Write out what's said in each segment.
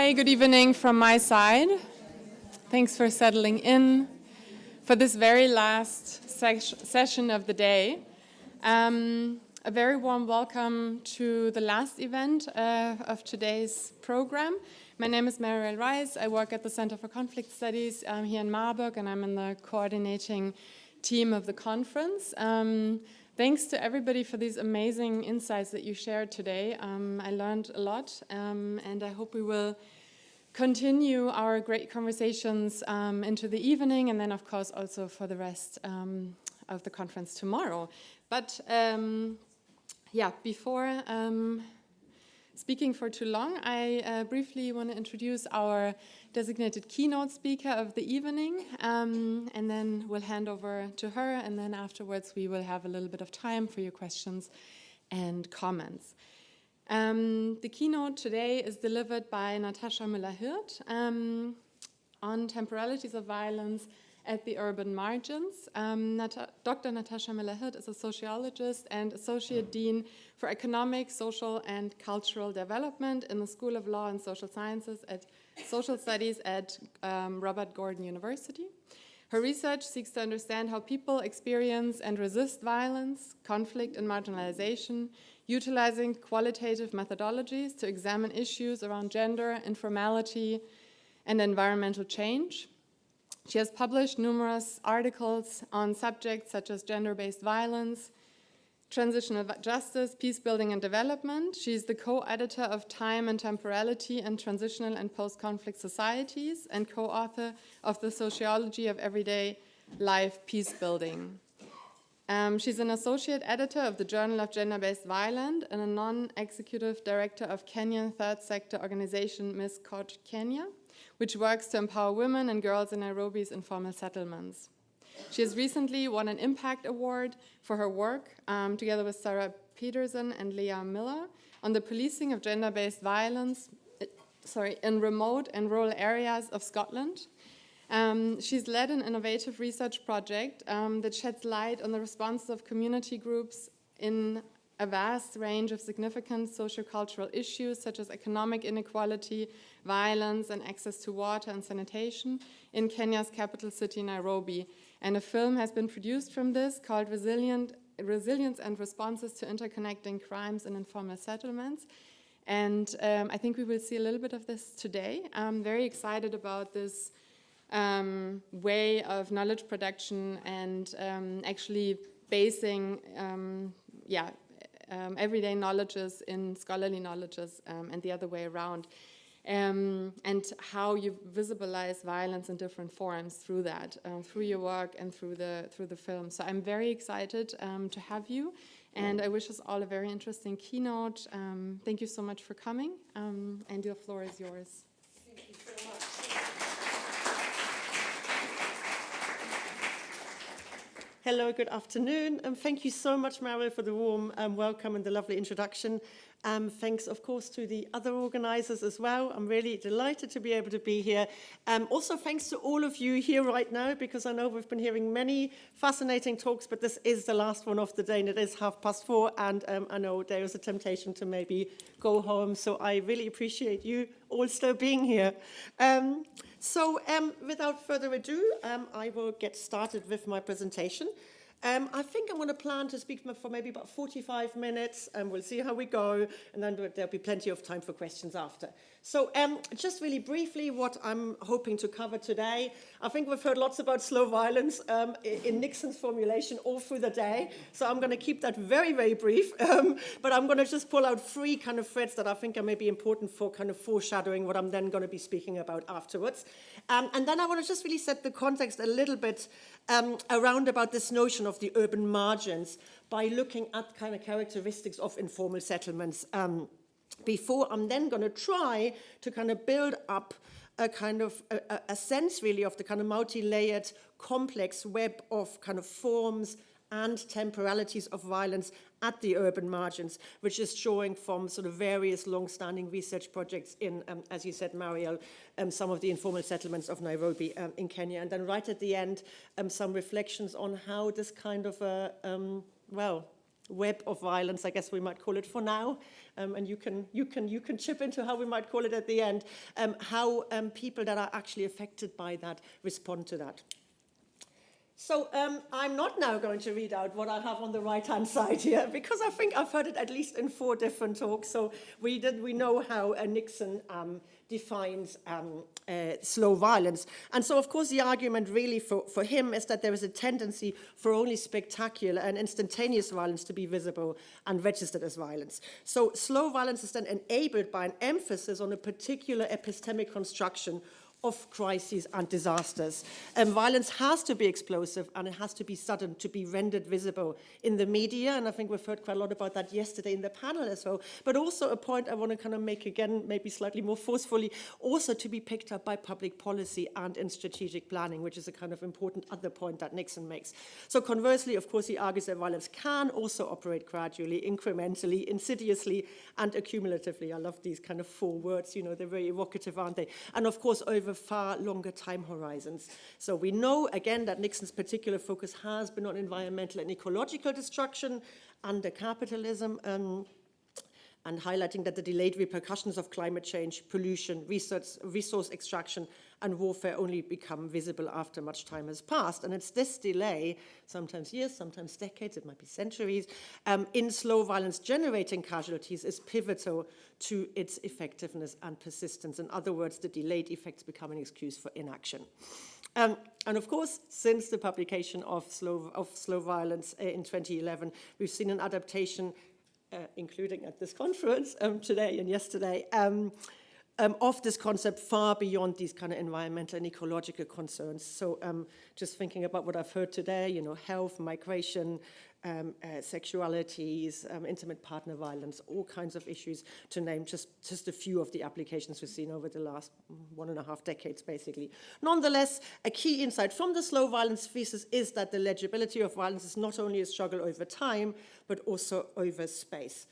Hi, good evening from my side. Thanks for settling in for this very last session of the day. A very warm welcome to the last event of today's program. My name is Mariel Reiss. I work at the Center for Conflict Studies here in Marburg, and I'm in the coordinating team of the conference. Thanks to everybody for these amazing insights that you shared today. I learned a lot, and I hope we will continue our great conversations into the evening, and then, of course, also for the rest of the conference tomorrow. But, before speaking for too long, I briefly want to introduce our designated keynote speaker of the evening, and then we'll hand over to her, and then afterwards we will have a little bit of time for your questions and comments. The keynote today is delivered by Natascha Mueller-Hirth on temporalities of violence at the urban margins. Dr. Natascha Mueller-Hirth is a sociologist and Associate Dean for Economic, Social and Cultural Development in the School of Law and Social Sciences at Social Studies at Robert Gordon University. Her research seeks to understand how people experience and resist violence, conflict and marginalization, utilizing qualitative methodologies to examine issues around gender, informality, and environmental change. She has published numerous articles on subjects such as gender-based violence, transitional justice, peace building and development. She's the co-editor of Time and Temporality in Transitional and Post-Conflict Societies and co-author of The Sociology of Everyday Life Peace Building. She's an associate editor of the Journal of Gender-Based Violence and a non-executive director of Kenyan third sector organization Miss Code Kenya, which works to empower women and girls in Nairobi's informal settlements. She has recently won an Impact Award for her work, together with Sarah Peterson and Leah Miller, on the policing of gender-based violence in remote and rural areas of Scotland. She's led an innovative research project that sheds light on the responses of community groups in a vast range of significant sociocultural issues such as economic inequality, violence, and access to water and sanitation in Kenya's capital city, Nairobi. And a film has been produced from this called Resilience and Responses to Interconnecting Crimes in Informal Settlements. And I think we will see a little bit of this today. I'm very excited about this way of knowledge production and actually basing everyday knowledges in scholarly knowledges and the other way around, and how you visualize violence in different forms through that, through your work and through the film. So I'm very excited to have you, and I wish us all a very interesting keynote. Thank you so much for coming, and the floor is yours. Thank you so much. Hello, good afternoon, and thank you so much, Mariel, for the warm welcome and the lovely introduction. Thanks, of course, to the other organizers as well. I'm really delighted to be able to be here. Also, thanks to all of you here right now, because I know we've been hearing many fascinating talks, but this is the last one of the day, and it is 4:30, and I know there is a temptation to maybe go home, so I really appreciate you all still being here. Without further ado, I will get started with my presentation. I think I'm going to plan to speak for maybe about 45 minutes, and we'll see how we go, and then there'll be plenty of time for questions after. So just really briefly what I'm hoping to cover today. I think we've heard lots about slow violence in Nixon's formulation all through the day, so I'm going to keep that very, very brief, but I'm going to just pull out 3 kind of threads that I think are maybe important for kind of foreshadowing what I'm then going to be speaking about afterwards. And then I want to just really set the context a little bit around about this notion of the urban margins by looking at kind of characteristics of informal settlements. Before I'm then going to try to kind of build up a kind of a sense really of the kind of multi-layered complex web of kind of forms and temporalities of violence at the urban margins, which is showing from sort of various long-standing research projects in, as you said, Mariel, some of the informal settlements of Nairobi in Kenya. And then right at the end, some reflections on how this kind of web of violence, I guess we might call it for now, and you can chip into how we might call it at the end, how people that are actually affected by that respond to that. So I'm not now going to read out what I have on the right-hand side here, because I think I've heard it at least in 4 different talks. So we know how Nixon defines slow violence. And so, of course, the argument really for him is that there is a tendency for only spectacular and instantaneous violence to be visible and registered as violence. So slow violence is then enabled by an emphasis on a particular epistemic construction of crises and disasters. Violence has to be explosive, and it has to be sudden to be rendered visible in the media, and I think we've heard quite a lot about that yesterday in the panel as well, but also a point I want to kind of make again, maybe slightly more forcefully, also to be picked up by public policy and in strategic planning, which is a kind of important other point that Nixon makes. So conversely, of course, he argues that violence can also operate gradually, incrementally, insidiously, and accumulatively. I love these kind of 4 words, you know, they're very evocative, aren't they? And of course, over far longer time horizons. So we know, again, that Nixon's particular focus has been on environmental and ecological destruction under capitalism, and highlighting that the delayed repercussions of climate change, pollution, resource extraction, and warfare only become visible after much time has passed. And it's this delay, sometimes years, sometimes decades, it might be centuries, in slow violence generating casualties is pivotal to its effectiveness and persistence. In other words, the delayed effects become an excuse for inaction. And of course, since the publication of slow violence in 2011, we've seen an adaptation, including at this conference today and yesterday, of this concept far beyond these kind of environmental and ecological concerns. So just thinking about what I've heard today, you know, health, migration, sexualities, intimate partner violence, all kinds of issues, to name just a few of the applications we've seen over the last 1.5 decades, basically. Nonetheless, a key insight from the slow violence thesis is that the legibility of violence is not only a struggle over time, but also over space.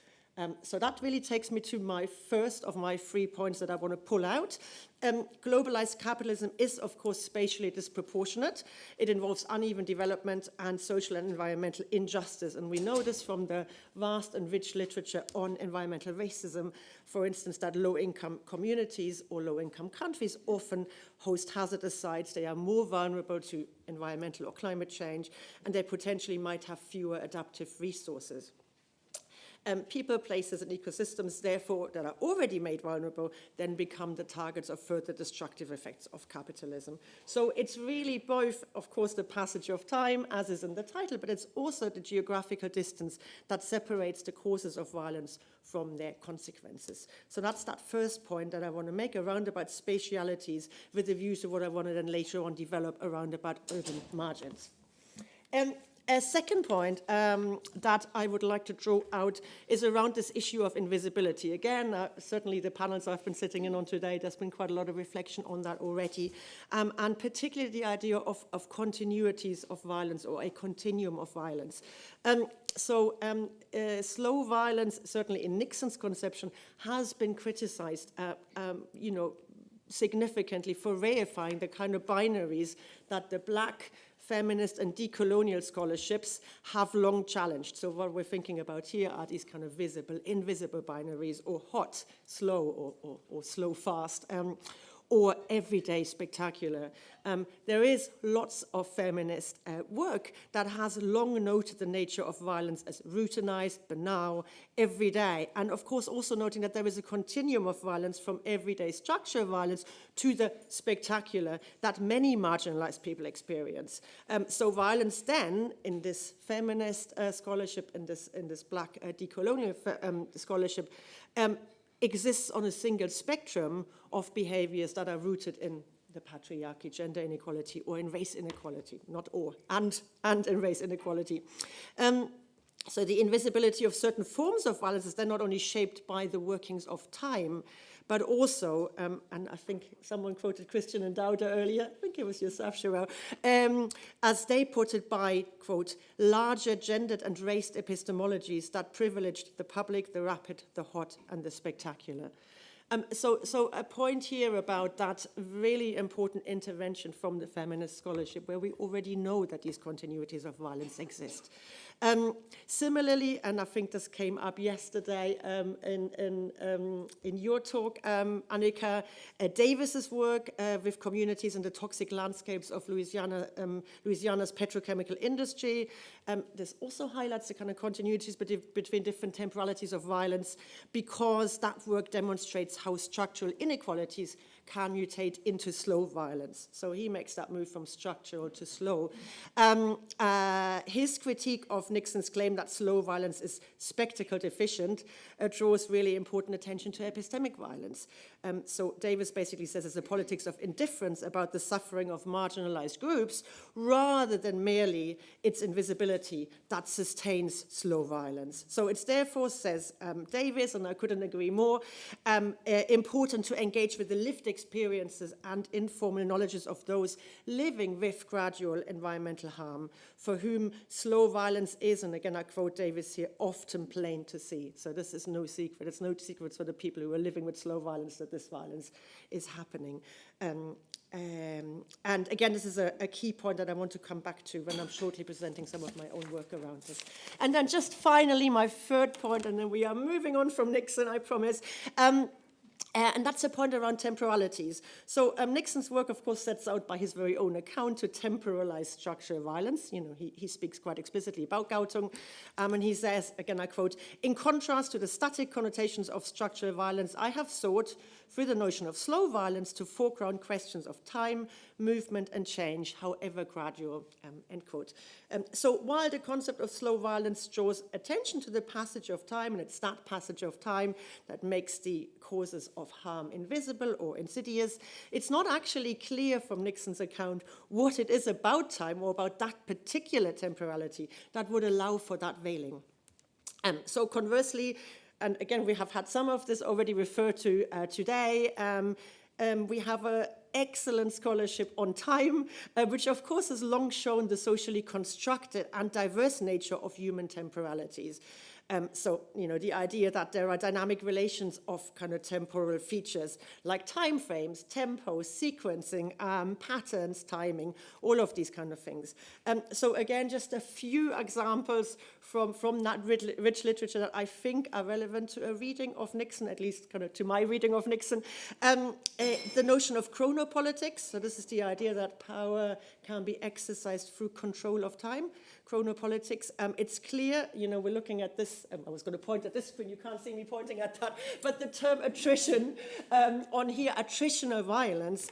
So that really takes me to my first of my 3 points that I want to pull out. Globalized capitalism is, of course, spatially disproportionate. It involves uneven development and social and environmental injustice. And we know this from the vast and rich literature on environmental racism, for instance, that low-income communities or low-income countries often host hazardous sites. They are more vulnerable to environmental or climate change, and they potentially might have fewer adaptive resources. People, places, and ecosystems, therefore, that are already made vulnerable, then become the targets of further destructive effects of capitalism. So it's really both, of course, the passage of time, as is in the title, but it's also the geographical distance that separates the causes of violence from their consequences. So that's that first point that I want to make around about spatialities, with a view to what I want to then later on develop around about urban margins. A second point that I would like to draw out is around this issue of invisibility. Again, certainly the panels I've been sitting in on today, there's been quite a lot of reflection on that already, and particularly the idea of continuities of violence, or a continuum of violence. Slow violence, certainly in Nixon's conception, has been criticized, significantly for reifying the kind of binaries that the Black, feminist, and decolonial scholarships have long challenged. So what we're thinking about here are these kind of visible, invisible binaries, or hot, slow, or slow, fast, or everyday spectacular. There is lots of feminist work that has long noted the nature of violence as routinized, banal, everyday, and of course also noting that there is a continuum of violence from everyday structural violence to the spectacular that many marginalized people experience. So violence then, in this feminist scholarship, in this Black decolonial scholarship, exists on a single spectrum of behaviors that are rooted in the patriarchy, gender inequality, or in race inequality, not or, and in race inequality. So the invisibility of certain forms of violence is then not only shaped by the workings of time, but also, and I think someone quoted Christian and Dauder earlier, I think it was yourself, Cheryl, as they put it, by, quote, larger gendered and raced epistemologies that privileged the public, the rapid, the hot, and the spectacular. So a point here about that really important intervention from the feminist scholarship, where we already know that these continuities of violence exist. Similarly, and I think this came up yesterday in your talk, Anika, Davis's work with communities in the toxic landscapes of Louisiana's petrochemical industry. This also highlights the kind of continuities between different temporalities of violence, because that work demonstrates how structural inequalities can mutate into slow violence. So he makes that move from structural to slow. His critique of Nixon's claim that slow violence is spectacle deficient draws really important attention to epistemic violence. So Davis basically says it's a politics of indifference about the suffering of marginalized groups rather than merely its invisibility that sustains slow violence. So it's therefore, says Davis, and I couldn't agree more, important to engage with the lived experiences and informal knowledges of those living with gradual environmental harm, for whom slow violence is, and again I quote Davis here, often plain to see. So this is no secret. It's no secret for the people who are living with slow violence that this violence is happening. And again, this is a key point that I want to come back to when I'm shortly presenting some of my own work around this. And then just finally, my third point, and then we are moving on from Nixon, I promise. And that's a point around temporalities. So Nixon's work, of course, sets out by his very own account to temporalize structural violence. You know, he speaks quite explicitly about Gautung. And he says, again, I quote, "In contrast to the static connotations of structural violence, I have sought, through the notion of slow violence, to foreground questions of time, movement, and change, however gradual," end quote. So while the concept of slow violence draws attention to the passage of time, and it's that passage of time that makes the causes of harm invisible or insidious, it's not actually clear from Nixon's account what it is about time or about that particular temporality that would allow for that veiling. So conversely, and again, we have had some of this already referred to today, we have an excellent scholarship on time, which of course has long shown the socially constructed and diverse nature of human temporalities. So, you know, the idea that there are dynamic relations of kind of temporal features like time frames, tempo, sequencing, patterns, timing, all of these kind of things. So again, just a few examples from that rich literature that I think are relevant to a reading of Nixon, at least kind of to my reading of Nixon. The notion of chronopolitics, so this is the idea that power can be exercised through control of time. Chronopolitics, it's clear, you know, we're looking at this, I was going to point at this screen, you can't see me pointing at that, but the term attrition on here, attritional violence,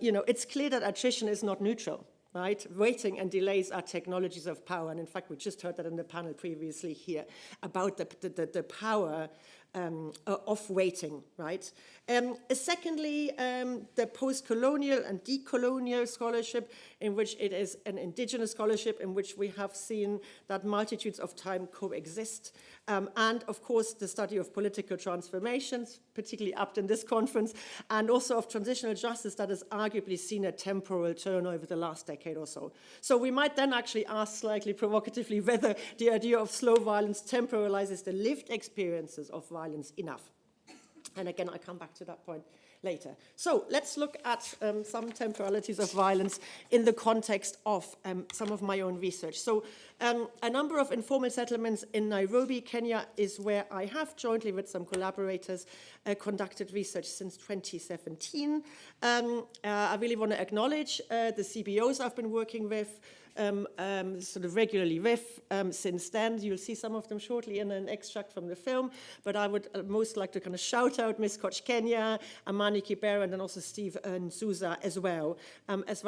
you know, it's clear that attrition is not neutral, right? Waiting and delays are technologies of power, and in fact, we just heard that in the panel previously here about the power of waiting, right? Secondly, the post-colonial and decolonial scholarship, in which it is an indigenous scholarship, in which we have seen that multitudes of time coexist. And of course, the study of political transformations, particularly apt in this conference, and also of transitional justice that has arguably seen a temporal turn over the last decade or so. So we might then actually ask slightly provocatively whether the idea of slow violence temporalizes the lived experiences of violence enough. And again, I come back to that point later. So let's look at some temporalities of violence in the context of some of my own research. So a number of informal settlements in Nairobi, Kenya, is where I have jointly with some collaborators conducted research since 2017. I really want to acknowledge the CBOs I've been working with, sort of regularly with since then. You'll see some of them shortly in an extract from the film, but I would most like to kind of shout out Miss Koch Kenya, Amani Kibera, and then also Steve Nzuza as well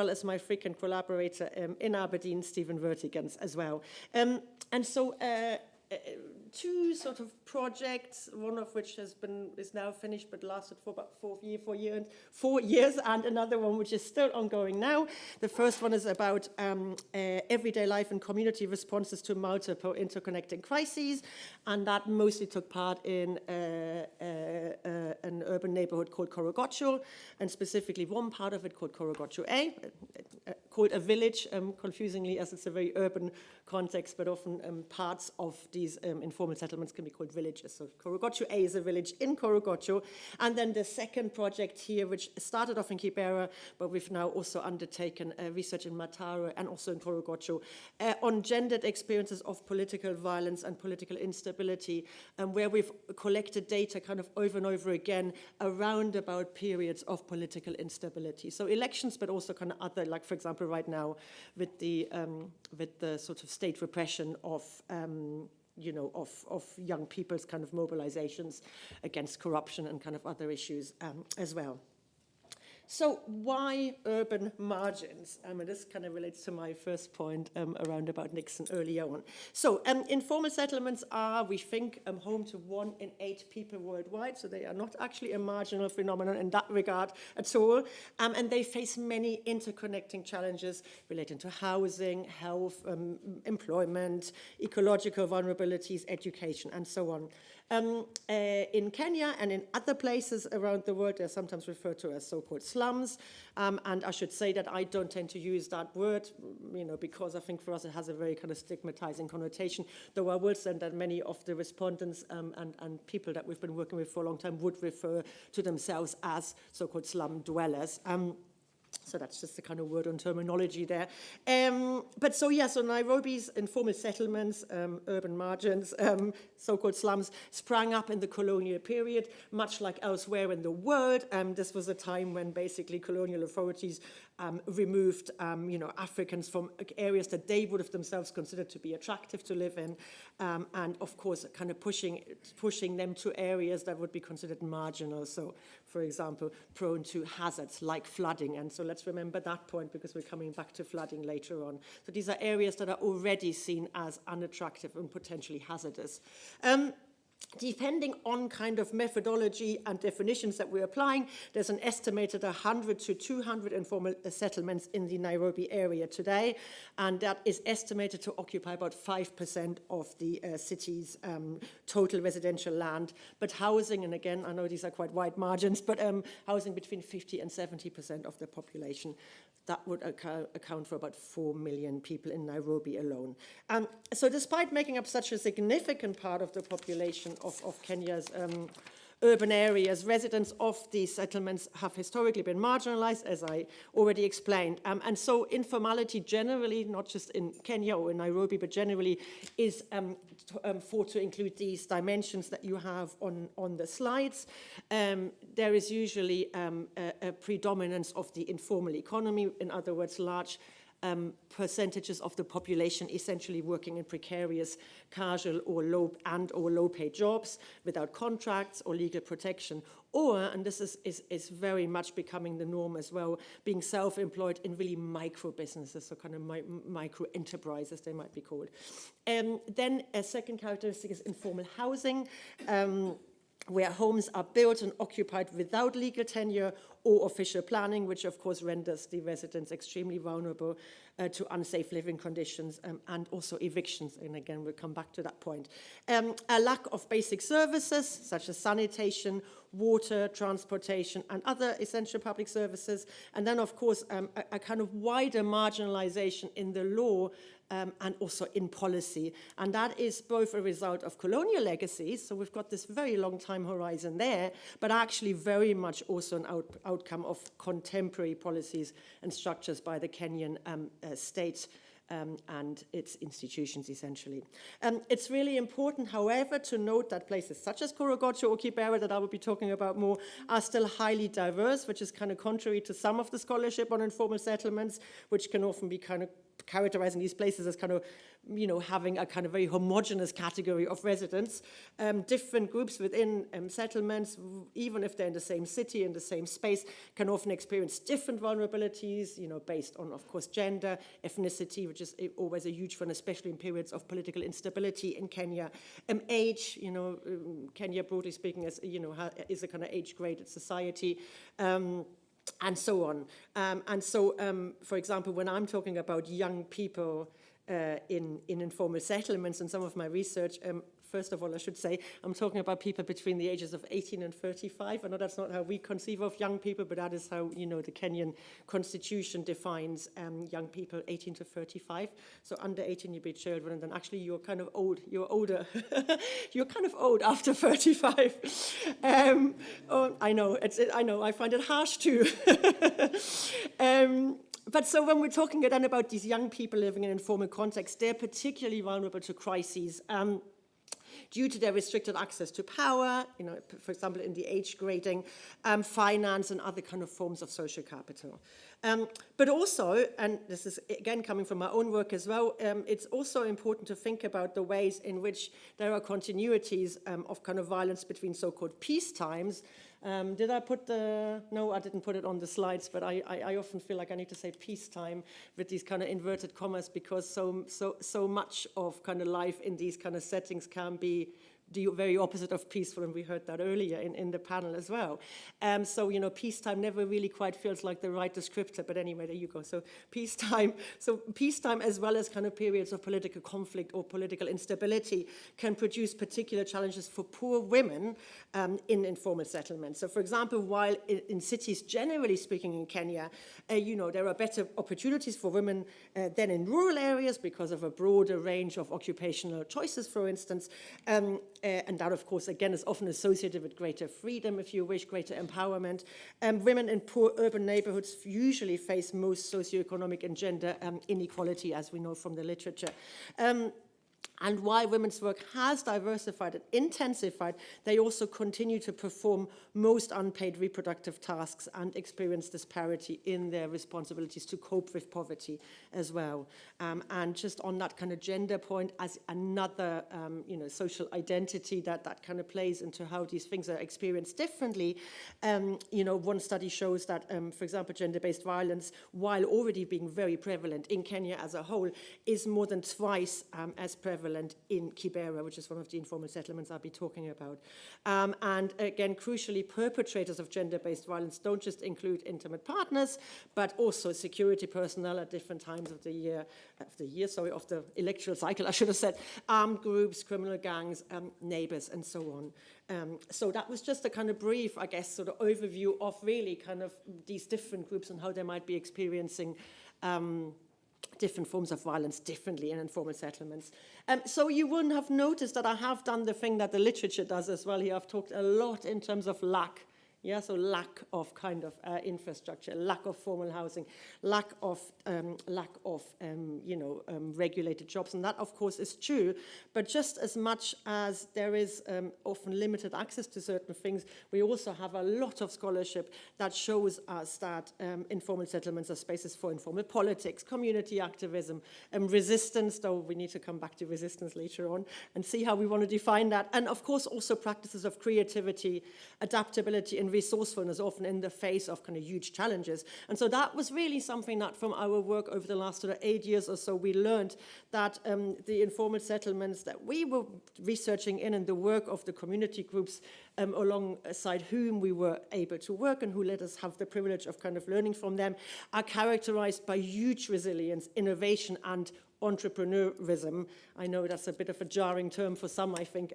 as my frequent collaborator in Aberdeen, Stephen Vertigans as well. And so two sort of projects, one of which is now finished but lasted for about 4 years, and another one which is still ongoing now. The first one is about everyday life and community responses to multiple interconnecting crises, and that mostly took part in an urban neighborhood called Korogocho, and specifically one part of it called Korogocho A, called a village, confusingly, as it's a very urban context, but often parts of these informal settlements can be called villages. So Korogocho A is a village in Korogocho. And then the second project here, which started off in Kibera, but we've now also undertaken research in Mataro and also in Korogocho on gendered experiences of political violence and political instability, where we've collected data kind of over and over again around about periods of political instability. So elections, but also kind of other, like for example, right now with the sort of state repression of young people's kind of mobilizations against corruption and kind of other issues as well. So why urban margins? And this kind of relates to my first point around about Nixon earlier on. So informal settlements are, we think, home to 1 in 8 people worldwide. So they are not actually a marginal phenomenon in that regard at all. And they face many interconnecting challenges relating to housing, health, employment, ecological vulnerabilities, education, and so on. In Kenya and in other places around the world, they're sometimes referred to as so-called slums. And I should say that I don't tend to use that word, because I think for us it has a very kind of stigmatizing connotation, though I will say that many of the respondents and people that we've been working with for a long time would refer to themselves as so-called slum dwellers. So that's just the kind of word on terminology there. So Nairobi's informal settlements, urban margins, so-called slums, sprang up in the colonial period, much like elsewhere in the world. This was a time when basically colonial authorities removed, Africans from areas that they would have themselves considered to be attractive to live in, and of course, kind of pushing them to areas that would be considered marginal. So, for example, prone to hazards like flooding. And so let's remember that point because we're coming back to flooding later on. So these are areas that are already seen as unattractive and potentially hazardous. Depending on kind of methodology and definitions that we're applying, there's an estimated 100 to 200 informal settlements in the Nairobi area today, and that is estimated to occupy about 5% of the city's total residential land. But housing, and again, I know these are quite wide margins, but housing between 50 and 70% of the population. That would account for about 4 million people in Nairobi alone. So despite making up such a significant part of the population of Kenya's urban areas, residents of these settlements have historically been marginalized, as I already explained. And so informality generally, not just in Kenya or in Nairobi, but generally is thought to include these dimensions that you have on the slides. There is usually a predominance of the informal economy, in other words, large percentages of the population essentially working in precarious, casual or low-paid jobs without contracts or legal protection. Or, and this is very much becoming the norm as well, being self-employed in really micro businesses, so kind of micro enterprises they might be called. Then a second characteristic is informal housing, where homes are built and occupied without legal tenure or official planning, which of course renders the residents extremely vulnerable to unsafe living conditions and also evictions. And again, we'll come back to that point. A lack of basic services such as sanitation, water, transportation, and other essential public services. And then, of course, a kind of wider marginalization in the law and also in policy. And that is both a result of colonial legacies, so we've got this very long time horizon there, but actually very much also an outcome of contemporary policies and structures by the Kenyan state and its institutions, essentially. It's really important, however, to note that places such as Korogocho or Kibera, that I will be talking about more, are still highly diverse, which is kind of contrary to some of the scholarship on informal settlements, which can often be kind of characterizing these places as kind of, having a kind of very homogeneous category of residents. Different groups within settlements, even if they're in the same city, in the same space, can often experience different vulnerabilities, based on, of course, gender, ethnicity, which is always a huge one, especially in periods of political instability in Kenya. Age, Kenya, broadly speaking, is a kind of age-graded society. And so on. For example, when I'm talking about young people in informal settlements and some of my research, first of all, I should say, I'm talking about people between the ages of 18 and 35. I know that's not how we conceive of young people, but that is how, the Kenyan constitution defines young people, 18 to 35. So under 18, you be children, and then actually you're kind of old. You're older. You're kind of old after 35. I know. I find it harsh too. But so when we're talking then about these young people living in informal context, they're particularly vulnerable to crises due to their restricted access to power, for example, in the age grading, finance, and other kind of forms of social capital. But also, and this is again coming from my own work as well, it's also important to think about the ways in which there are continuities of kind of violence between so-called peace times. Did I put no, I didn't put it on the slides, but I often feel like I need to say peacetime with these kind of inverted commas, because so much of kind of life in these kind of settings can be the very opposite of peaceful, and we heard that earlier in the panel as well. So, peacetime never really quite feels like the right descriptor, but anyway, there you go. So peacetime as well as kind of periods of political conflict or political instability can produce particular challenges for poor women in informal settlements. So for example, while in cities, generally speaking in Kenya, there are better opportunities for women than in rural areas because of a broader range of occupational choices, for instance, and that, of course, again, is often associated with greater freedom, if you wish, greater empowerment. Women in poor urban neighborhoods usually face most socioeconomic and gender inequality, as we know from the literature. And while women's work has diversified and intensified, they also continue to perform most unpaid reproductive tasks and experience disparity in their responsibilities to cope with poverty as well. And just on that kind of gender point, as another social identity that kind of plays into how these things are experienced differently, one study shows that, for example, gender-based violence, while already being very prevalent in Kenya as a whole, is more than twice as prevalent in Kibera, which is one of the informal settlements I'll be talking about. And again, crucially, perpetrators of gender-based violence don't just include intimate partners, but also security personnel at different times of the electoral cycle, I should have said, armed groups, criminal gangs, neighbors, and so on. So that was just a kind of brief, I guess, sort of overview of really kind of these different groups and how they might be experiencing different forms of violence differently in informal settlements. So you wouldn't have noticed that I have done the thing that the literature does as well here. I've talked a lot in terms of lack. Yeah, so lack of kind of infrastructure, lack of formal housing, lack of regulated jobs, and that of course is true. But just as much as there is often limited access to certain things, we also have a lot of scholarship that shows us that informal settlements are spaces for informal politics, community activism, resistance. Though we need to come back to resistance later on and see how we want to define that, and of course also practices of creativity, adaptability, and resourcefulness, often in the face of kind of huge challenges. And so that was really something that from our work over the last sort of 8 years or so, we learned that the informal settlements that we were researching in and the work of the community groups alongside whom we were able to work and who let us have the privilege of kind of learning from them, are characterized by huge resilience, innovation, and entrepreneurism. I know that's a bit of a jarring term for some, I think,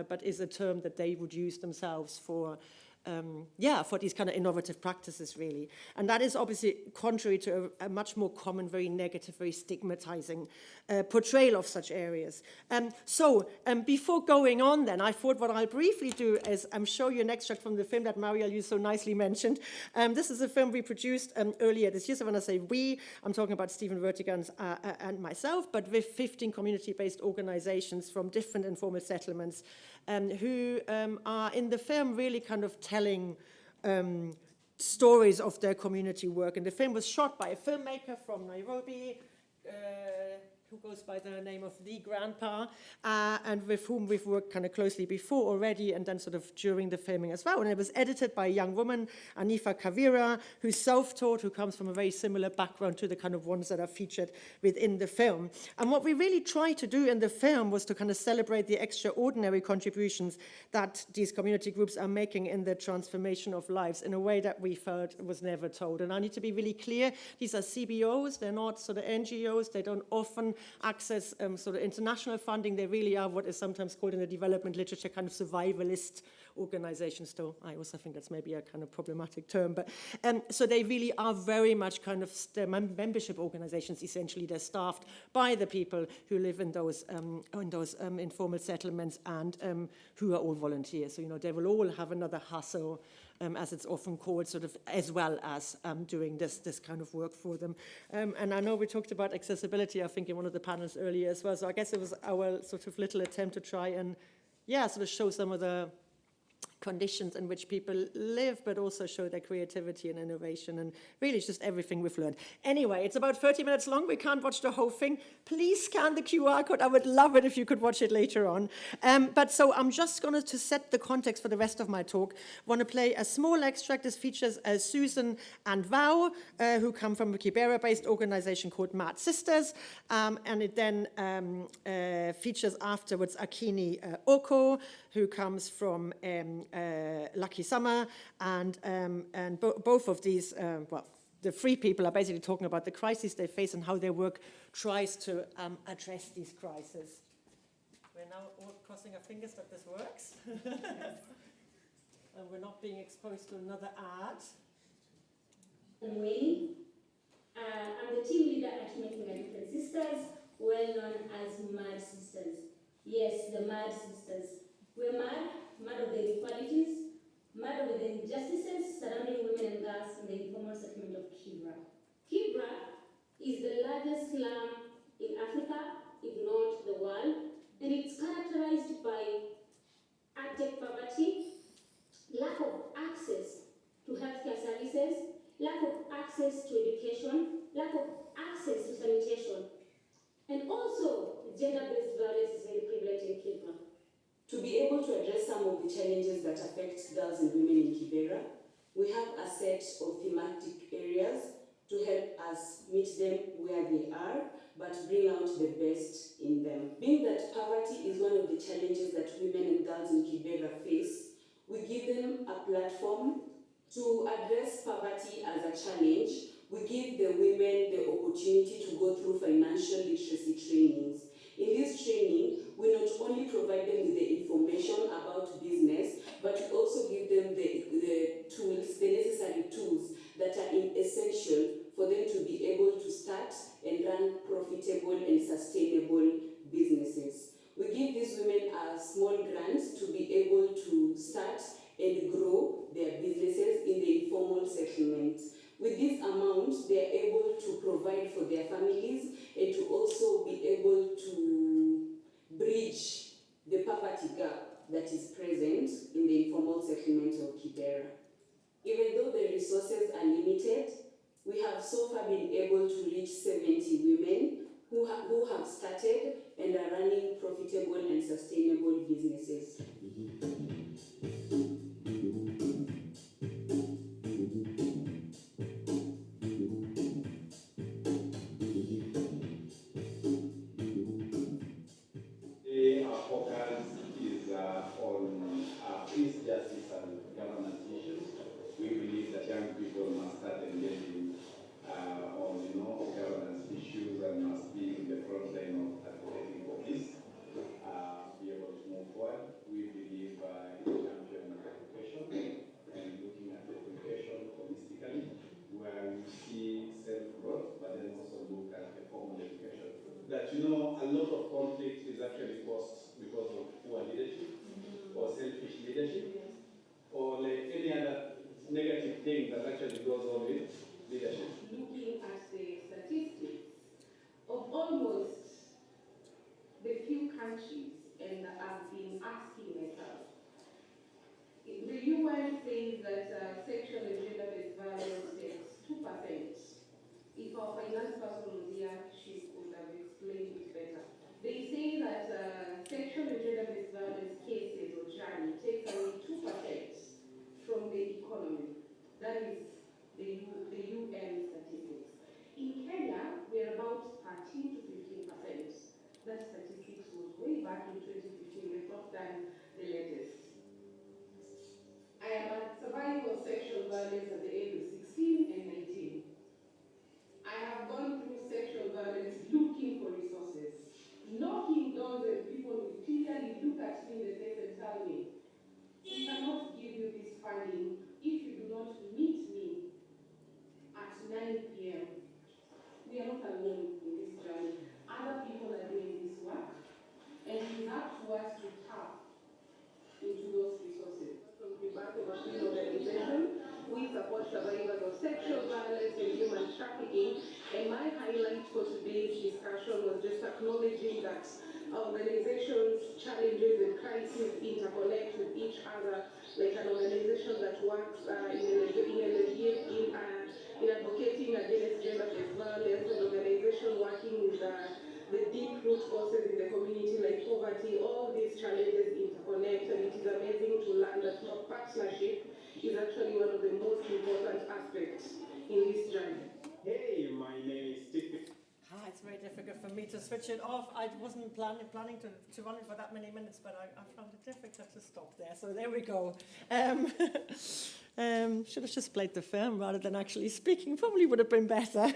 but is a term that they would use themselves for these kind of innovative practices, really. And that is obviously contrary to a much more common, very negative, very stigmatizing portrayal of such areas. So before going on then, I thought what I'll briefly do is show you an extract from the film that Mariel, you so nicely mentioned. This is a film we produced earlier this year. So when I say we, I'm talking about Stephen Vertigans and myself, but with 15 community-based organizations from different informal settlements who are in the film really kind of telling stories of their community work. And the film was shot by a filmmaker from Nairobi, who goes by the name of The Grandpa, and with whom we've worked kind of closely before already, and then sort of during the filming as well. And it was edited by a young woman, Anika Kavira, who's self-taught, who comes from a very similar background to the kind of ones that are featured within the film. And what we really tried to do in the film was to kind of celebrate the extraordinary contributions that these community groups are making in the transformation of lives in a way that we felt was never told. And I need to be really clear, these are CBOs, they're not sort of NGOs, they don't often access sort of international funding. They really are what is sometimes called in the development literature kind of survivalist organizations, though I also think that's maybe a kind of problematic term. But so they really are very much kind of membership organizations. Essentially, they're staffed by the people who live in those informal settlements and who are all volunteers. So, you know, they will all have another hustle, as it's often called, sort of, as well as doing this kind of work for them. And I know we talked about accessibility, I think, in one of the panels earlier as well. So I guess it was our sort of little attempt to try and, yeah, sort of show some of the conditions in which people live, but also show their creativity and innovation, and really just everything we've learned. Anyway, it's about 30 minutes long. We can't watch the whole thing. Please scan the QR code. I would love it if you could watch it later on. But so I'm just going to set the context for the rest of my talk. I want to play a small extract. This features Susan and Val, who come from a Kibera-based organization called Mad Sisters, and it then features afterwards Akini Oko, who comes from Lucky Summer, and both of these, well, the three people are basically talking about the crises they face and how their work tries to address these crises. We're now all crossing our fingers that this works. And we're not being exposed to another ad. I'm the team leader at Making a Difference Sisters, well known as Mad Sisters. Yes, the Mad Sisters. We're mad of the inequalities, mad of the injustices surrounding women and girls in the informal settlement of Kibra. Kibra is the largest slum in Africa, if not the world, and it's characterized by abject poverty, lack of access to healthcare services, lack of access to education, lack of access to sanitation, and also gender-based violence is very prevalent in Kibra. To be able to address some of the challenges that affect girls and women in Kibera, we have a set of thematic areas to help us meet them where they are, but bring out the best in them. Being that poverty is one of the challenges that women and girls in Kibera face, we give them a platform to address poverty as a challenge. We give the women the opportunity to go through financial literacy trainings. In this training, we not only provide them with the information about business, but we also give them the tools, the necessary tools that are essential for them to be able to start and run profitable and sustainable businesses. We give these women a small grant to be able to start and grow their businesses in the informal settlement. With this amount, they are able to provide for their families and to also be able to bridge the poverty gap that is present in the informal settlement of Kibera. Even though the resources are limited, we have so far been able to reach 70 women who have started and are running profitable and sustainable businesses. Our focus is on peace, justice, and governance issues. We believe that young people must start engaging on governance issues and must be in the front line of advocating for peace, be able to move forward. We believe in champion education and looking at education holistically, where you see self-growth, but then also look at the formal education. That a lot of conflict is actually caused because of poor leadership or selfish leadership or like any other negative thing that actually goes on with leadership. Looking at the statistics of almost the few countries, and I've been asking myself, the UN says that sexual and gender-based violence takes 2%. If our finance person was here, she could have explained it better. They say that sexual and gender-based violence cases or journey takes only 2% from the economy. That is the UN organizations' challenges and crises interconnect with each other, like an organization that works in advocating against gender-based violence, an organization working with the deep root causes in the community like poverty. All these challenges interconnect, and it is amazing to learn that partnership is actually one of the most important aspects in this journey. Hey, my name is Steve. It's very difficult for me to switch it off. I wasn't planning to run it for that many minutes, but I found it difficult to stop there. So there we go. Should have just played the film rather than actually speaking. Probably would have been better.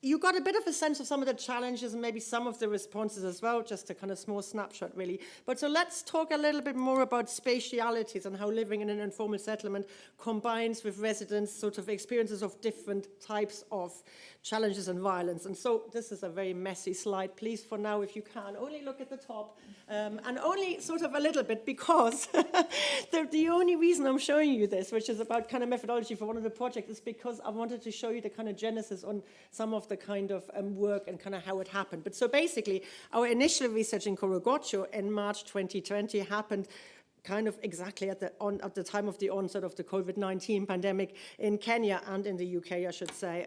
You got a bit of a sense of some of the challenges and maybe some of the responses as well, just a kind of small snapshot, really. But so let's talk a little bit more about spatialities and how living in an informal settlement combines with residents' sort of experiences of different types of challenges and violence. And so this is a very messy slide. Please, for now, if you can, only look at the top and only sort of a little bit, because the only reason I'm showing you this, which is about kind of methodology for one of the projects, is because I wanted to show you the kind of genesis on some of the kind of work and kind of how it happened. But so basically, our initial research in Korogocho in March 2020 happened kind of exactly at the time of the onset of the COVID-19 pandemic in Kenya and in the UK, I should say.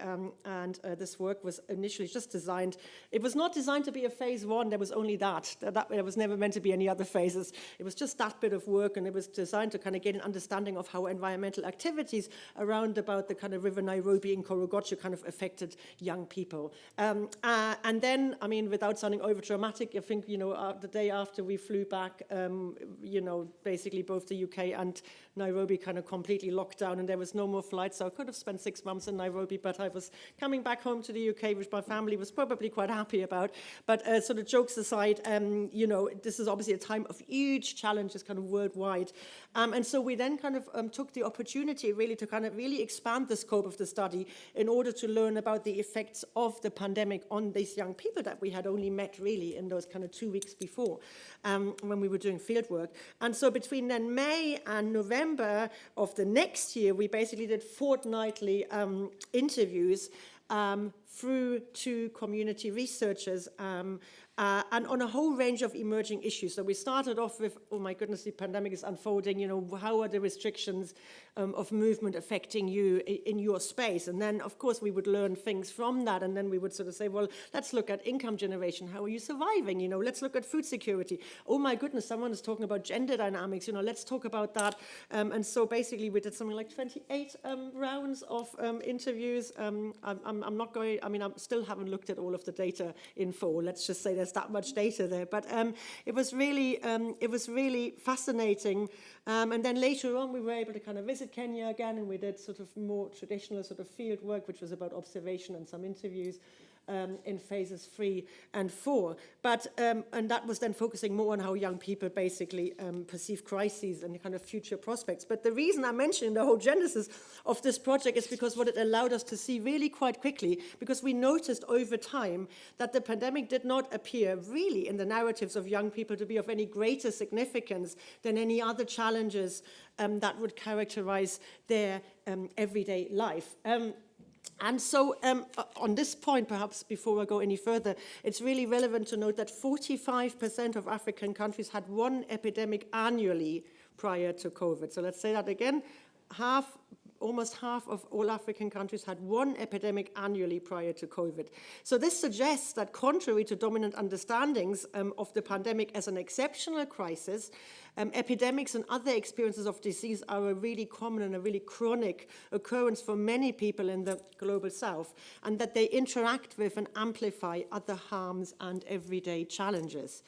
This work was initially just designed. It was not designed to be a phase one. There was only that. There was never meant to be any other phases. It was just that bit of work, and it was designed to kind of get an understanding of how environmental activities around about the kind of River Nairobi in Korogocho kind of affected young people. And then, I mean, without sounding over dramatic, I think, the day after we flew back, basically both the UK and Nairobi kind of completely locked down, and there was no more flights. So I could have spent 6 months in Nairobi, but I was coming back home to the UK, which my family was probably quite happy about. But sort of jokes aside, this is obviously a time of huge challenges kind of worldwide. And so we then kind of took the opportunity really to kind of really expand the scope of the study in order to learn about the effects of the pandemic on these young people that we had only met really in those kind of 2 weeks before when we were doing field work. And so between then May and November of the next year, we basically did fortnightly interviews through to community researchers and on a whole range of emerging issues. So we started off with, oh my goodness, the pandemic is unfolding, how are the restrictions of movement affecting you in your space? And then, of course, we would learn things from that, and then we would sort of say, well, let's look at income generation. How are you surviving? Let's look at food security. Oh my goodness, someone is talking about gender dynamics. Let's talk about that. And so basically, we did something like 28 rounds of interviews. I still haven't looked at all of the data in full. Let's just say there's that much data there. But it was really fascinating. And then later on, we were able to kind of visit Kenya again, and we did sort of more traditional sort of field work, which was about observation and some interviews in phases 3 and 4. But and that was then focusing more on how young people basically perceive crises and kind of future prospects. But the reason I mentioned the whole genesis of this project is because what it allowed us to see really quite quickly, because we noticed over time that the pandemic did not appear really in the narratives of young people to be of any greater significance than any other challenges that would characterize their everyday life. And so on this point, perhaps before I go any further, it's really relevant to note that 45% of African countries had one epidemic annually prior to COVID. So let's say that again, almost half of all African countries had one epidemic annually prior to COVID. So this suggests that contrary to dominant understandings of the pandemic as an exceptional crisis, epidemics and other experiences of disease are a really common and a really chronic occurrence for many people in the global south, and that they interact with and amplify other harms and everyday challenges.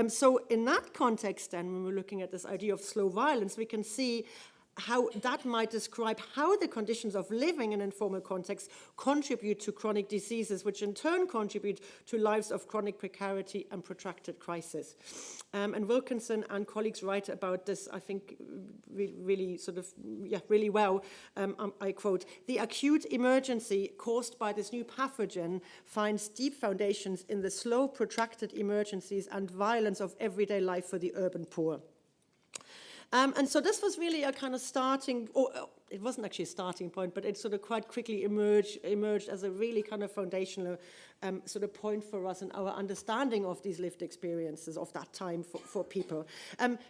So in that context then, when we're looking at this idea of slow violence, we can see how that might describe how the conditions of living in informal contexts contribute to chronic diseases, which in turn contribute to lives of chronic precarity and protracted crisis. And Wilkinson and colleagues write about this, I think, really well. I quote, "The acute emergency caused by this new pathogen finds deep foundations in the slow, protracted emergencies and violence of everyday life for the urban poor." And so this was really a kind of starting, it wasn't actually a starting point, but it sort of quite quickly emerged as a really kind of foundational sort of point for us in our understanding of these lived experiences of that time for people.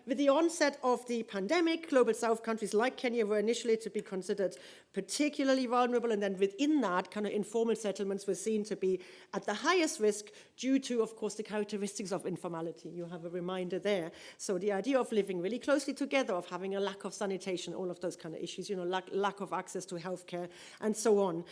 With the onset of the pandemic, Global South countries like Kenya were initially to be considered particularly vulnerable, and then within that, kind of informal settlements were seen to be at the highest risk due to, of course, the characteristics of informality. You have a reminder there. So the idea of living really closely together, of having a lack of sanitation, all of those kind of issues, you know, lack of access to healthcare, and so on.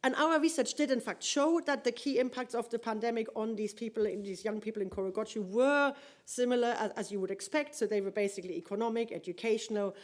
And our research did, in fact, show that the key impacts of the pandemic on these people, these young people in Korogocho, were similar as you would expect. So they were basically economic, educational,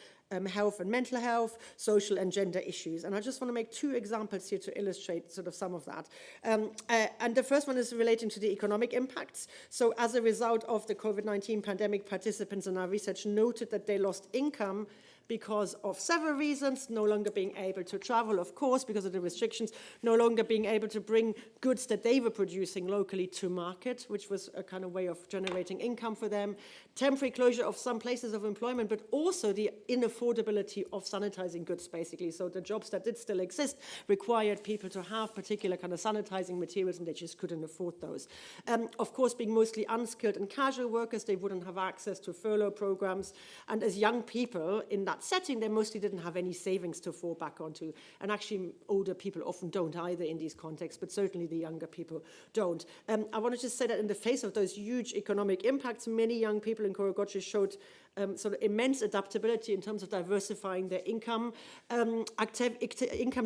health and mental health, social and gender issues. And I just want to make two examples here to illustrate sort of some of that. And the first one is relating to the economic impacts. So as a result of the COVID-19 pandemic, participants in our research noted that they lost income because of several reasons: no longer being able to travel, of course, because of the restrictions, no longer being able to bring goods that they were producing locally to market, which was a kind of way of generating income for them, temporary closure of some places of employment, but also the inaffordability of sanitizing goods, basically. So the jobs that did still exist required people to have particular kind of sanitizing materials, and they just couldn't afford those. Of course, being mostly unskilled and casual workers, they wouldn't have access to furlough programs, and as young people in that setting, they mostly didn't have any savings to fall back onto. And actually, older people often don't either in these contexts, but certainly the younger people don't. I want to just say that in the face of those huge economic impacts, many young people in Korogocho showed sort of immense adaptability in terms of diversifying their income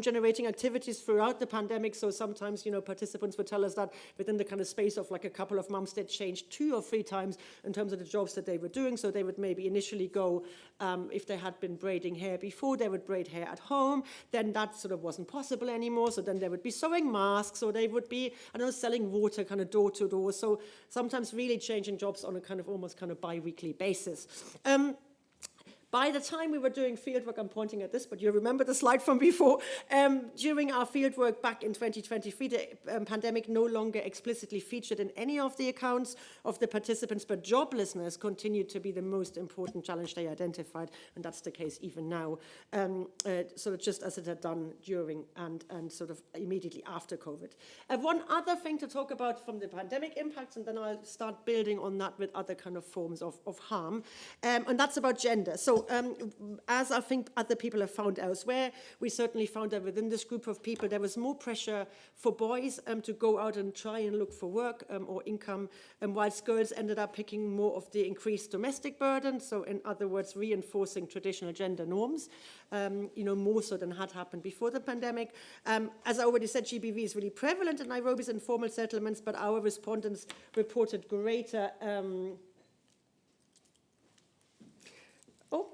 generating activities throughout the pandemic. So sometimes, you know, participants would tell us that within the kind of space of like a couple of months, they'd changed 2 or 3 times in terms of the jobs that they were doing. So they would maybe initially go, if they had been braiding hair before, they would braid hair at home. Then that sort of wasn't possible anymore. So then they would be sewing masks, or they would be, I don't know, selling water kind of door to door. So sometimes really changing jobs on a kind of almost kind of bi-weekly basis. By the time we were doing fieldwork, I'm pointing at this, but you remember the slide from before, during our fieldwork back in 2023, the pandemic no longer explicitly featured in any of the accounts of the participants, but joblessness continued to be the most important challenge they identified, and that's the case even now, sort of just as it had done during and sort of immediately after COVID. One other thing to talk about from the pandemic impacts, and then I'll start building on that with other kind of forms of harm, and that's about gender. So as I think other people have found elsewhere, we certainly found that within this group of people, there was more pressure for boys to go out and try and look for work or income, whilst girls ended up picking more of the increased domestic burden. So in other words, reinforcing traditional gender norms, you know, more so than had happened before the pandemic. As I already said, GBV is really prevalent in Nairobi's informal settlements, but our respondents reported greater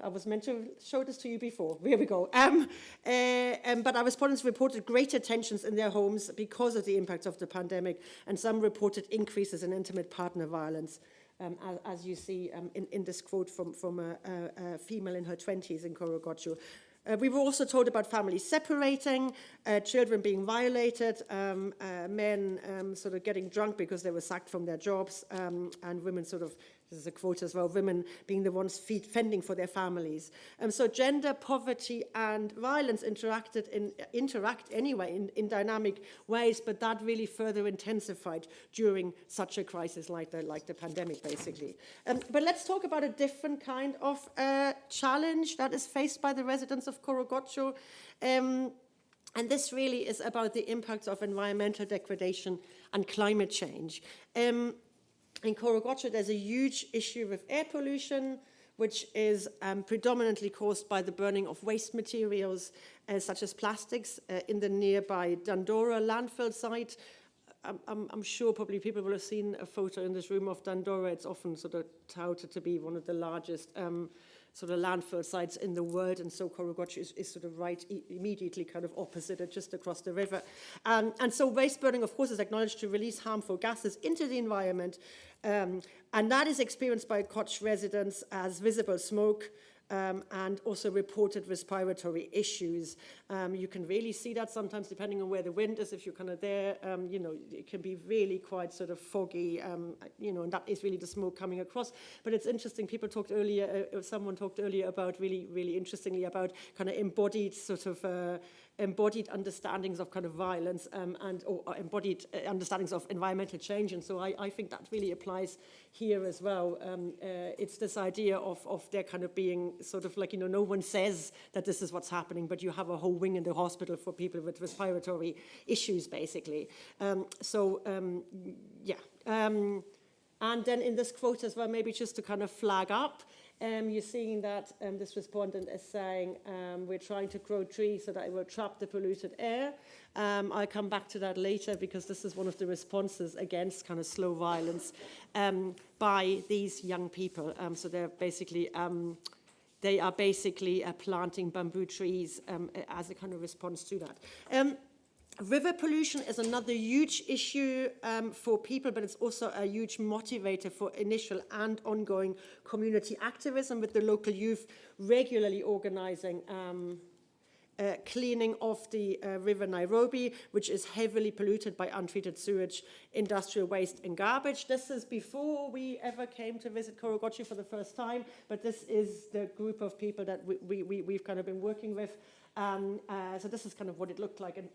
I was meant to show this to you before. Here we go. But our respondents reported greater tensions in their homes because of the impact of the pandemic, and some reported increases in intimate partner violence, as you see in this quote from a female in her 20s in Korogocho. We were also told about families separating, children being violated, men sort of getting drunk because they were sacked from their jobs, and women sort of, this is a quote as well, women being the ones fending for their families. So gender, poverty, and violence interact anyway in dynamic ways, but that really further intensified during such a crisis like the pandemic, basically. But let's talk about a different kind of challenge that is faced by the residents of Korogocho. And this really is about the impacts of environmental degradation and climate change. In Korogocho, there's a huge issue with air pollution, which is predominantly caused by the burning of waste materials, such as plastics, in the nearby Dandora landfill site. I'm sure probably people will have seen a photo in this room of Dandora. It's often sort of touted to be one of the largest sort of landfill sites in the world, and so Korogocho is sort of right immediately kind of opposite it, just across the river. And so waste burning, of course, is acknowledged to release harmful gases into the environment, and that is experienced by Koch residents as visible smoke, and also reported respiratory issues. You can really see that sometimes depending on where the wind is. If you're kind of there, you know, it can be really quite sort of foggy, you know, and that is really the smoke coming across. But it's interesting, people talked earlier, someone talked earlier about really interestingly about kind of embodied sort of embodied understandings of kind of violence or embodied understandings of environmental change. And so I think that really applies here as well. It's this idea of there kind of being sort of like, you know, no one says that this is what's happening, but you have a whole wing in the hospital for people with respiratory issues, basically. And then in this quote as well, maybe just to kind of flag up, you're seeing that this respondent is saying, we're trying to grow trees so that it will trap the polluted air. I'll come back to that later because this is one of the responses against kind of slow violence by these young people. So they're basically, they are basically planting bamboo trees as a kind of response to that. River pollution is another huge issue for people, but it's also a huge motivator for initial and ongoing community activism, with the local youth regularly organizing cleaning of the river Nairobi, which is heavily polluted by untreated sewage, industrial waste and garbage. This is before we ever came to visit Korogochi for the first time, but this is the group of people that we've kind of been working with. So this is kind of what it looked like, and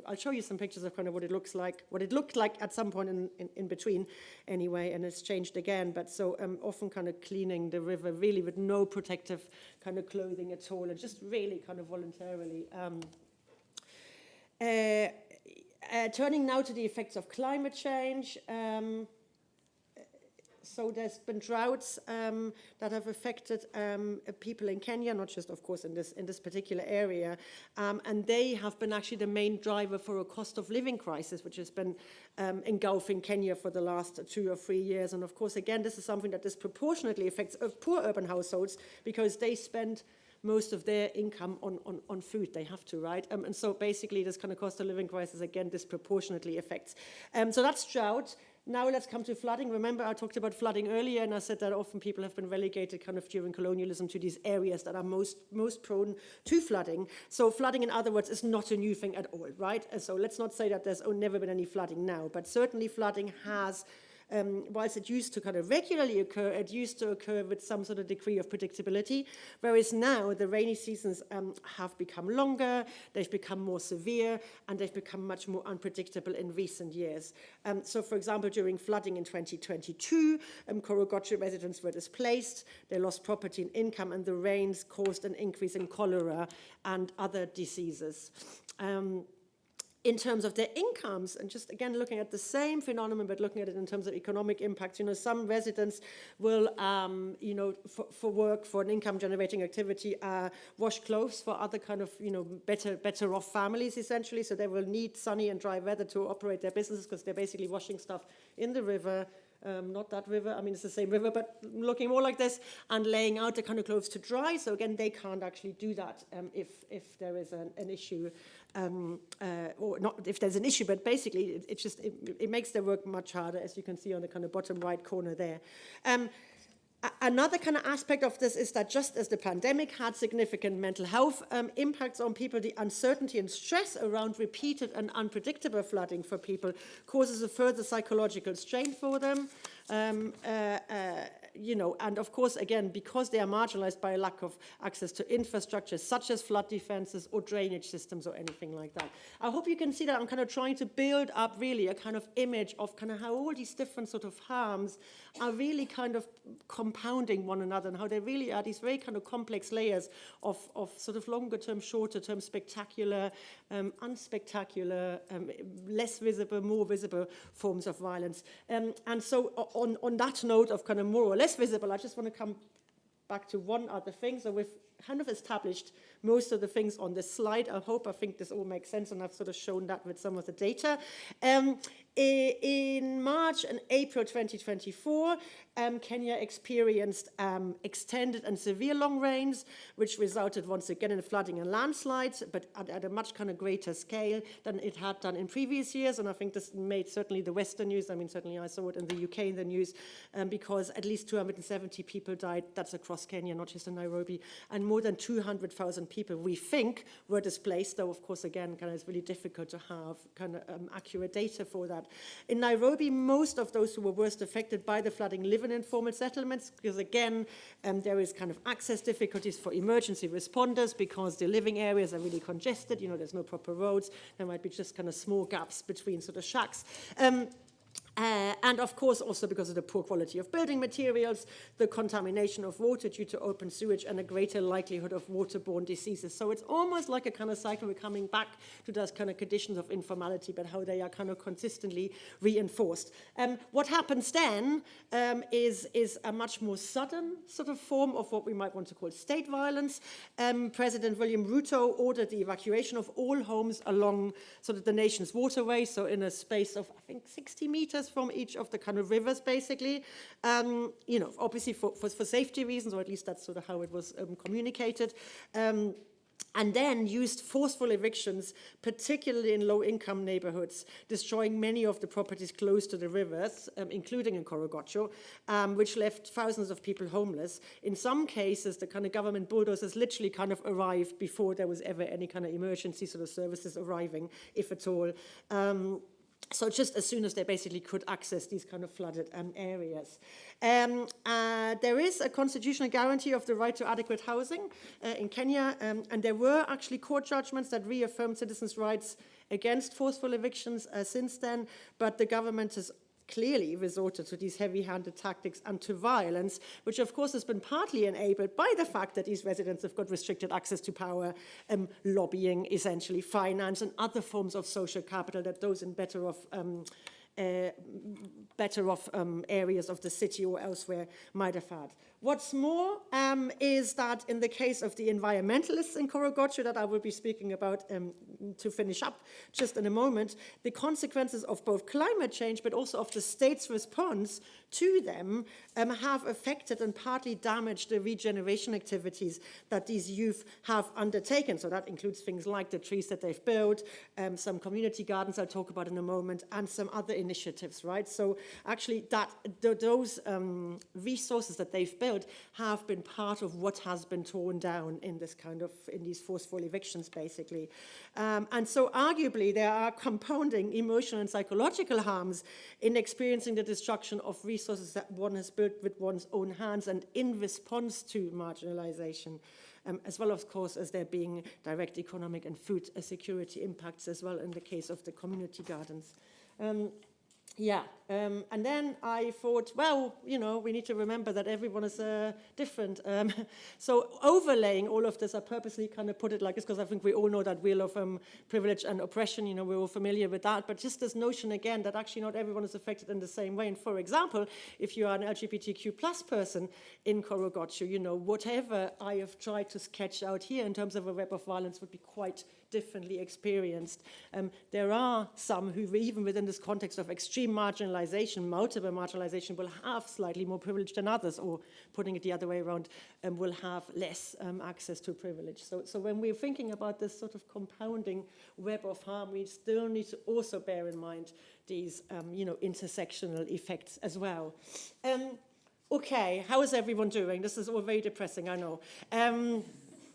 I'll show you some pictures of kind of what it looked like at some point in between anyway, and it's changed again, but so often kind of cleaning the river really with no protective kind of clothing at all, and just really kind of voluntarily. Turning now to the effects of climate change. So there's been droughts that have affected people in Kenya, not just, of course, in this particular area, and they have been actually the main driver for a cost of living crisis, which has been engulfing Kenya for the last 2 or 3 years. And of course, again, this is something that disproportionately affects poor urban households because they spend most of their income on food. They have to, right? And so basically, this kind of cost of living crisis again disproportionately affects. So that's drought. Now let's come to flooding. Remember, I talked about flooding earlier, and I said that often people have been relegated kind of during colonialism to these areas that are most prone to flooding. So flooding, in other words, is not a new thing at all, right? And so let's not say that there's never been any flooding now, but certainly flooding has, whilst it used to kind of regularly occur, it used to occur with some sort of degree of predictability, whereas now the rainy seasons have become longer, they've become more severe, and they've become much more unpredictable in recent years. So, for example, during flooding in 2022, Korogochi residents were displaced, they lost property and income, and the rains caused an increase in cholera and other diseases. In terms of their incomes, and just again looking at the same phenomenon, but looking at it in terms of economic impact, you know, some residents will, you know, for work, for an income-generating activity, wash clothes for other kind of, you know, better off families, essentially. So they will need sunny and dry weather to operate their businesses because they're basically washing stuff in the river. Not that river, I mean, it's the same river, but looking more like this, and laying out the kind of clothes to dry. So again, they can't actually do that if there is an issue, or not if there's an issue, but basically it makes their work much harder, as you can see on the kind of bottom right corner there. Another kind of aspect of this is that just as the pandemic had significant mental health impacts on people, the uncertainty and stress around repeated and unpredictable flooding for people causes a further psychological strain for them. You know, and of course, again, because they are marginalized by a lack of access to infrastructure, such as flood defenses or drainage systems or anything like that. I hope you can see that I'm kind of trying to build up really a kind of image of kind of how all these different sort of harms are really kind of compounding one another, and how they really are these very kind of complex layers of sort of longer term, shorter term, spectacular, unspectacular, less visible, more visible forms of violence. And so on that note of kind of more or less visible, I just want to come back to one other thing. So we've kind of established most of the things on this slide. I think this all makes sense, and I've sort of shown that with some of the data. In March and April 2024, Kenya experienced extended and severe long rains, which resulted once again in flooding and landslides, but at a much kind of greater scale than it had done in previous years. And I think this made certainly the Western news. I mean, certainly I saw it in the UK in the news, because at least 270 people died. That's across Kenya, not just in Nairobi. And more than 200,000 people, we think, were displaced, though, of course, again, kind of it's really difficult to have kind of accurate data for that. In Nairobi, most of those who were worst affected by the flooding live in informal settlements, because again, there is kind of access difficulties for emergency responders because the living areas are really congested. You know, there's no proper roads. There might be just kind of small gaps between sort of shacks. And of course, also because of the poor quality of building materials, the contamination of water due to open sewage, and a greater likelihood of waterborne diseases. So it's almost like a kind of cycle. We're coming back to those kind of conditions of informality, but how they are kind of consistently reinforced. What happens then is a much more sudden sort of form of what we might want to call state violence. President William Ruto ordered the evacuation of all homes along sort of the nation's waterway, so in a space of, I think, 60 meters from each of the kind of rivers, basically, you know, obviously for safety reasons, or at least that's sort of how it was communicated, and then used forceful evictions, particularly in low-income neighborhoods, destroying many of the properties close to the rivers, including in Korogocho, which left thousands of people homeless. In some cases, the kind of government bulldozers literally kind of arrived before there was ever any kind of emergency sort of services arriving, if at all. So just as soon as they basically could access these kind of flooded areas. There is a constitutional guarantee of the right to adequate housing in Kenya, and there were actually court judgments that reaffirmed citizens' rights against forceful evictions since then, but the government has clearly resorted to these heavy-handed tactics and to violence, which of course has been partly enabled by the fact that these residents have got restricted access to power, lobbying, essentially finance, and other forms of social capital that those in better off areas of the city or elsewhere might have had. What's more is that in the case of the environmentalists in Korogocho that I will be speaking about to finish up just in a moment, the consequences of both climate change but also of the state's response to them have affected and partly damaged the regeneration activities that these youth have undertaken. So that includes things like the trees that they've built, some community gardens I'll talk about in a moment, and some other initiatives, right? So actually those resources that they've built have been part of what has been torn down in these forceful evictions, basically. And so arguably there are compounding emotional and psychological harms in experiencing the destruction of resources that one has built with one's own hands and in response to marginalization, as well, of course, as there being direct economic and food security impacts as well in the case of the community gardens. And then I thought, well, you know, we need to remember that everyone is different. So overlaying all of this, I purposely kind of put it like this because I think we all know that wheel of privilege and oppression, you know, we're all familiar with that. But just this notion again that actually not everyone is affected in the same way. And for example, if you are an LGBTQ plus person in Korogocho, you know, whatever I have tried to sketch out here in terms of a web of violence would be quite differently experienced. There are some who, even within this context of extreme marginalization, multiple marginalization, will have slightly more privilege than others, or putting it the other way around, will have less access to privilege. So when we're thinking about this sort of compounding web of harm, we still need to also bear in mind these, you know, intersectional effects as well. Okay, how is everyone doing? This is all very depressing, I know.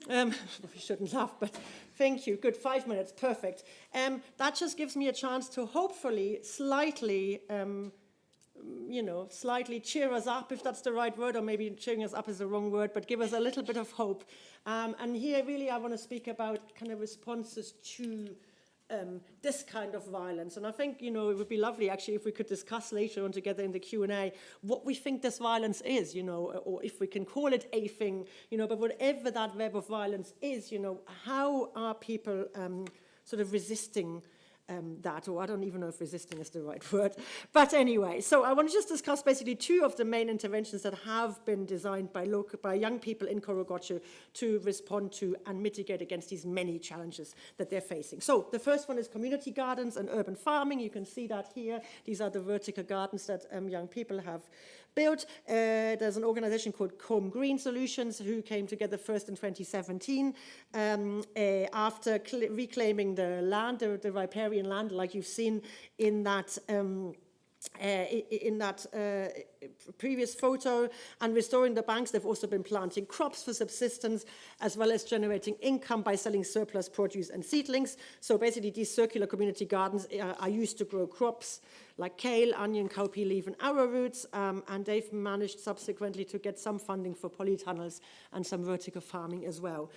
We shouldn't laugh, but thank you. Good, 5 minutes, perfect. That just gives me a chance to hopefully slightly, you know, slightly cheer us up, if that's the right word, or maybe cheering us up is the wrong word, but give us a little bit of hope. And here, really, I want to speak about kind of responses to this kind of violence. And I think, you know, it would be lovely, actually, if we could discuss later on together in the Q&A what we think this violence is, you know, or if we can call it a thing, you know, but whatever that web of violence is, you know, how are people sort of resisting that, or I don't even know if resisting is the right word. But anyway, so I want to just discuss basically two of the main interventions that have been designed by young people in Korogotcho to respond to and mitigate against these many challenges that they're facing. So the first one is community gardens and urban farming. You can see that here. These are the vertical gardens that young people have built. There's an organization called Com Green Solutions who came together first in 2017 after reclaiming the land, the riparian land, like you've seen in that previous photo, and restoring the banks. They've also been planting crops for subsistence, as well as generating income by selling surplus produce and seedlings. So basically these circular community gardens are used to grow crops like kale, onion, cowpea leaf, and arrowroots, and they've managed subsequently to get some funding for polytunnels and some vertical farming as well.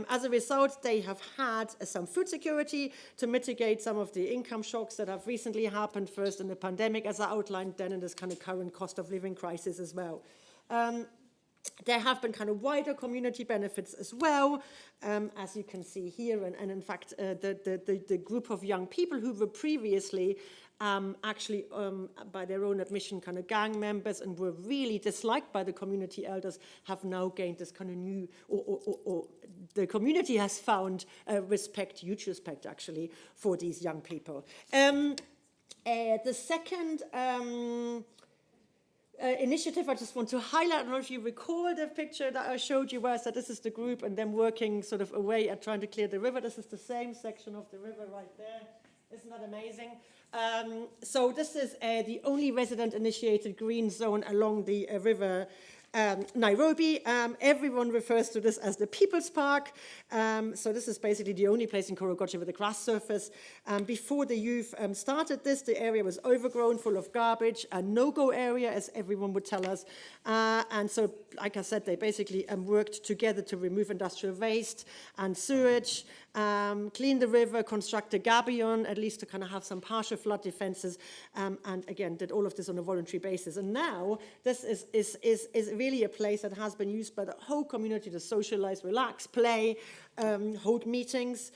As a result, they have had some food security to mitigate some of the income shocks that have recently happened, first in the pandemic, as I outlined, then in this kind of current cost of living crisis as well. There have been kind of wider community benefits as well, as you can see here, and in fact, the group of young people who were previously actually, by their own admission, kind of gang members and were really disliked by the community elders, have now gained this kind of new, or the community has found huge respect actually, for these young people. The second initiative I just want to highlight, I don't know if you recall the picture that I showed you, was that this is the group and them working sort of away at trying to clear the river. This is the same section of the river right there. Isn't that amazing? So this is the only resident-initiated green zone along the river Nairobi. Everyone refers to this as the People's Park. So this is basically the only place in Korogotcho with a grass surface. Before the youth started this, the area was overgrown, full of garbage, a no-go area, as everyone would tell us. And so, like I said, they basically worked together to remove industrial waste and sewage, clean the river, construct a gabion, at least to kind of have some partial flood defenses, and again, did all of this on a voluntary basis. And now, this is really a place that has been used by the whole community to socialize, relax, play, hold meetings.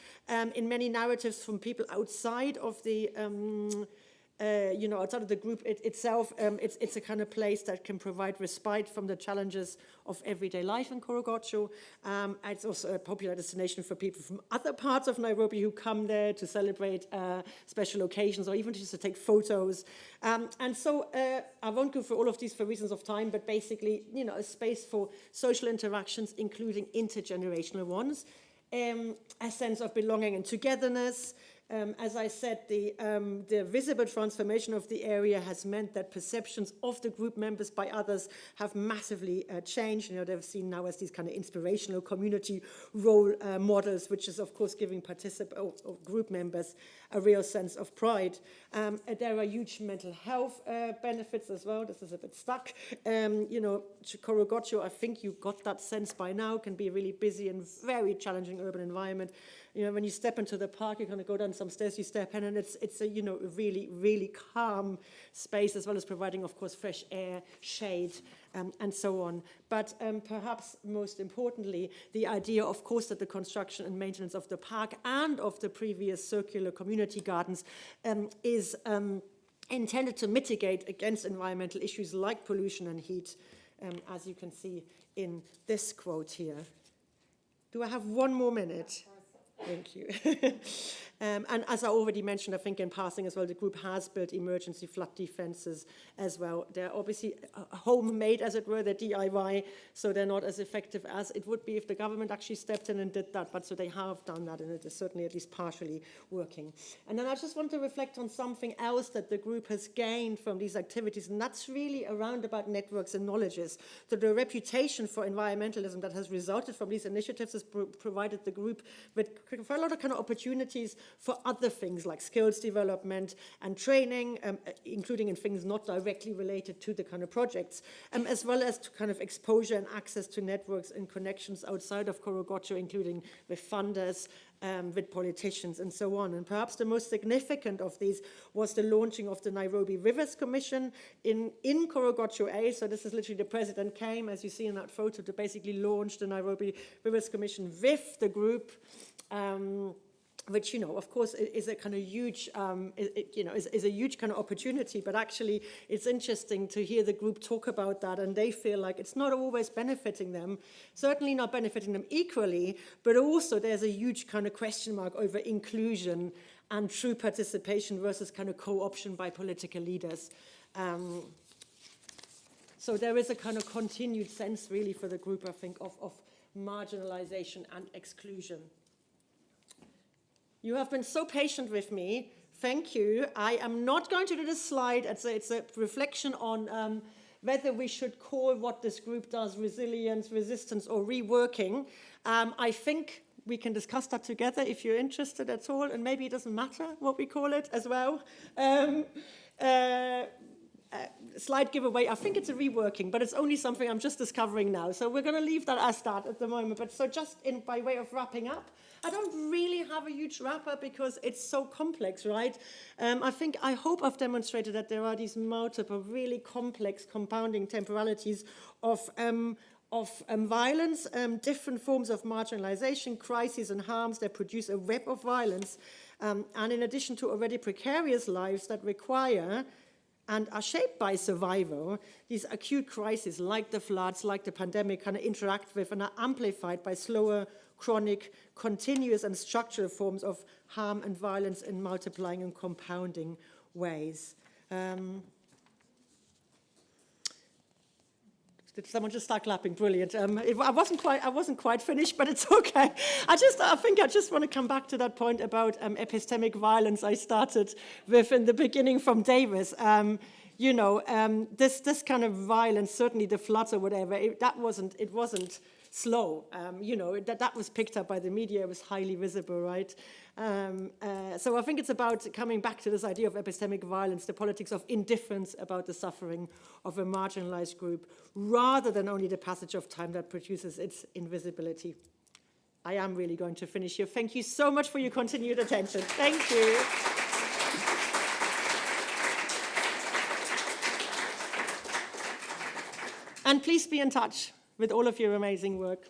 In many narratives from people outside of the outside of the group itself, it's a kind of place that can provide respite from the challenges of everyday life in Korogotcho. It's also a popular destination for people from other parts of Nairobi who come there to celebrate special occasions or even just to take photos. And so I won't go through all of these for reasons of time, but basically, a space for social interactions, including intergenerational ones, a sense of belonging and togetherness. As I said, the visible transformation of the area has meant that perceptions of the group members by others have massively changed. They're seen now as these kind of inspirational community role models, which is, of course, giving group members a real sense of pride. There are huge mental health benefits as well. This is a bit stuck. Korogotcho, I think you got that sense by now, can be a really busy and very challenging urban environment. When you step into the park, you're going to go down some stairs, you step in, and it's a really, really calm space, as well as providing, of course, fresh air, shade, and so on. But perhaps most importantly, the idea, of course, that the construction and maintenance of the park and of the previous circular community gardens is intended to mitigate against environmental issues like pollution and heat, as you can see in this quote here. Do I have one more minute? Thank you. And as I already mentioned, I think in passing as well, the group has built emergency flood defenses as well. They're obviously homemade, as it were, they're DIY, so they're not as effective as it would be if the government actually stepped in and did that, but so they have done that, and it is certainly at least partially working. And then I just want to reflect on something else that the group has gained from these activities, and that's really around about networks and knowledges. So the reputation for environmentalism that has resulted from these initiatives has provided the group with a lot of kind of opportunities for other things like skills development and training, including in things not directly related to the kind of projects, as well as to kind of exposure and access to networks and connections outside of Korogotcho, including with funders, with politicians, and so on. And perhaps the most significant of these was the launching of the Nairobi Rivers Commission in Korogotcho A. So this is literally the president came, as you see in that photo, to basically launch the Nairobi Rivers Commission with the group. which, of course, is a kind of huge, is a huge kind of opportunity. But actually, it's interesting to hear the group talk about that, and they feel like it's not always benefiting them, certainly not benefiting them equally, but also there's a huge kind of question mark over inclusion and true participation versus kind of co-option by political leaders. So there is a kind of continued sense, really, for the group, I think, of marginalization and exclusion. You have been so patient with me. Thank you. I am not going to do this slide. It's a reflection on whether we should call what this group does resilience, resistance, or reworking. I think we can discuss that together if you're interested at all, and maybe it doesn't matter what we call it as well. Slide giveaway, I think it's a reworking, but it's only something I'm just discovering now. So we're going to leave that as that at the moment. But so just by way of wrapping up, I don't really have a huge wrapper because it's so complex, right? I hope I've demonstrated that there are these multiple really complex compounding temporalities of violence, different forms of marginalization, crises and harms that produce a web of violence. And in addition to already precarious lives that require and are shaped by survival, these acute crises like the floods, like the pandemic, kind of interact with and are amplified by slower, chronic, continuous and structural forms of harm and violence in multiplying and compounding ways. Did someone just start clapping? Brilliant. I wasn't quite finished, but it's okay. I think I just want to come back to that point about epistemic violence I started with in the beginning from Davis. This kind of violence, certainly the floods or whatever, it wasn't slow. That was picked up by the media. It was highly visible, right? So I think it's about coming back to this idea of epistemic violence, the politics of indifference about the suffering of a marginalized group, rather than only the passage of time that produces its invisibility. I am really going to finish here. Thank you so much for your continued attention. Thank you. And please be in touch with all of your amazing work.